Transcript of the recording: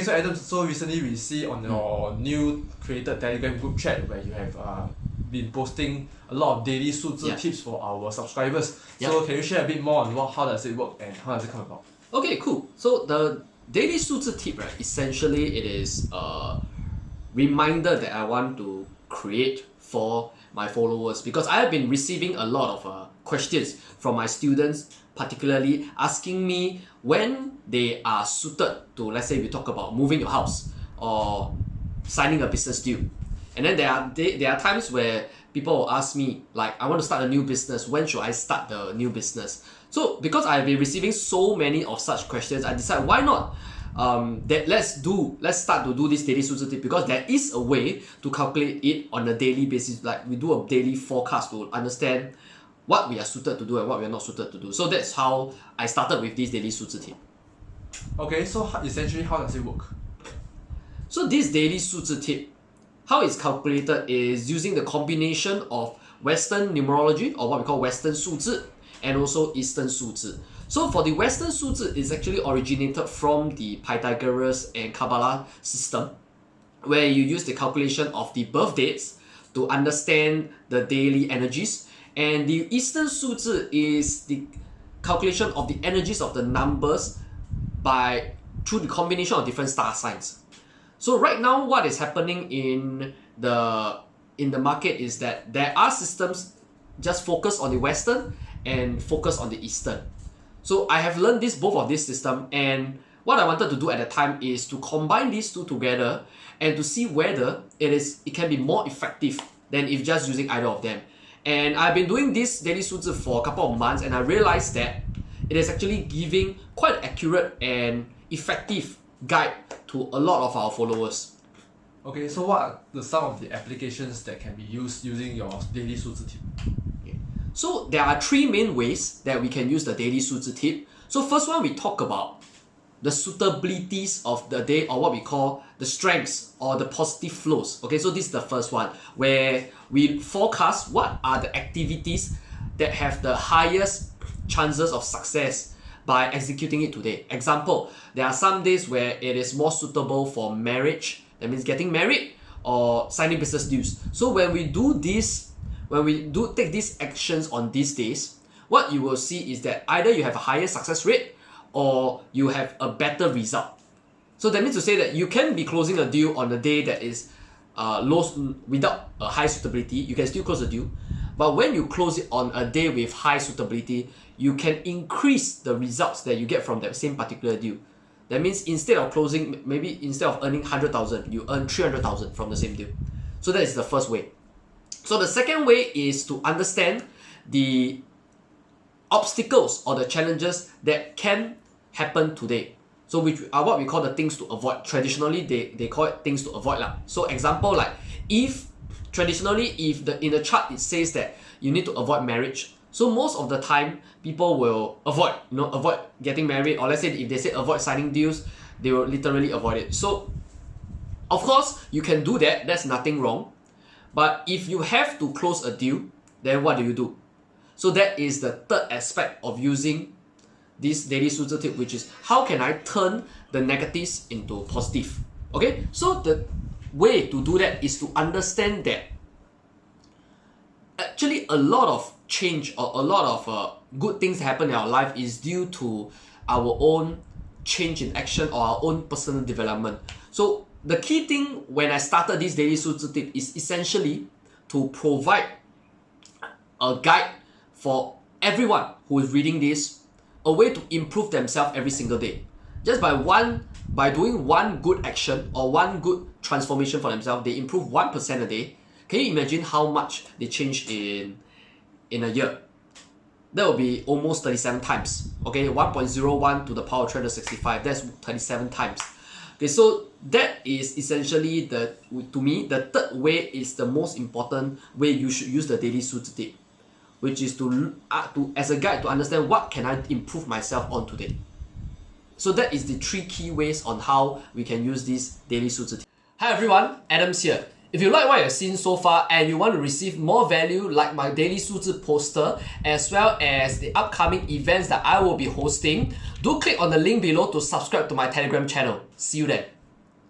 so Adam, so recently we see on your new created Telegram group chat where you have been posting a lot of daily 数字 tips for our subscribers. So can you share a bit more on how does it work and how does it come about? Okay, cool. So the daily 数字 tip, right? Essentially, it is a reminder that I want to create for my followers, because I have been receiving a lot of questions from my students, particularly asking me when they are suited to, let's say we talk about moving your house or signing a business deal. And then there are times where people will ask me, like, I want to start a new business, when should I start the new business? So because I've been receiving so many of such questions, I decided why not let's start to do this daily 数字 tip, because there is a way to calculate it on a daily basis. Like we do a daily forecast to understand what we are suited to do and what we are not suited to do. So that's how I started with this daily 数字 tip. Okay, so essentially how does it work? So this daily 数字 tip, how it's calculated is using the combination of Western numerology, or what we call Western 数字, and also Eastern 数字. So for the Western 数字, it's actually originated from the Pythagoras and Kabbalah system, where you use the calculation of the birth dates to understand the daily energies. And the Eastern 数字 is the calculation of the energies of the numbers through the combination of different star signs. So right now, what is happening in the market is that there are systems just focus on the Western and focus on the Eastern. So I have learned both of this system, and what I wanted to do at the time is to combine these two together and to see whether it can be more effective than if just using either of them. And I've been doing this daily 数字 for a couple of months, and I realized that it is actually giving quite accurate and effective guide to a lot of our followers. Okay, so what are some of the applications that can be used using your daily 数字 tip? So there are three main ways that we can use the daily 数字 tip. So first one, we talk about the suitabilities of the day, or what we call the strengths or the positive flows. Okay, so this is the first one, where we forecast what are the activities that have the highest chances of success by executing it today. Example, there are some days where it is more suitable for marriage, that means getting married, or signing business deals. So when we take these actions on these days, what you will see is that either you have a higher success rate or you have a better result. So that means to say that you can be closing a deal on a day that is low without a high suitability, you can still close the deal. But when you close it on a day with high suitability, you can increase the results that you get from that same particular deal. That means instead of earning 100,000, you earn 300,000 from the same deal. So that is the first way. So the second way is to understand the obstacles or the challenges that can happen today. So which are what we call the things to avoid. Traditionally, they call it things to avoid. So example, like if in the chart it says that you need to avoid marriage, so most of the time people will avoid getting married, or let's say if they say avoid signing deals, they will literally avoid it. So of course you can do that, that's nothing wrong. But if you have to close a deal, then what do? So that is the third aspect of using this daily 数字 tip, which is how can I turn the negatives into positive. Okay, so the way to do that is to understand that actually a lot of change or a lot of good things happen in our life is due to our own change in action or our own personal development. So the key thing when I started this daily 数字 tip is essentially to provide a guide for everyone who is reading this, a way to improve themselves every single day. Just by doing one good action or one good transformation for themselves, they improve 1% a day. Can you imagine how much they change in a year? That will be almost 37 times. Okay, 1.01 to the power of 365. That's 37 times. Okay, so that is essentially to me, the third way is the most important way you should use the daily 数字 tip, which is to as a guide to understand what can I improve myself on today. So that is the three key ways on how we can use this daily 数字 tip. Hi everyone, Adams here. If you like what you've seen so far and you want to receive more value like my daily 数字 poster as well as the upcoming events that I will be hosting, do click on the link below to subscribe to my Telegram channel. See you there.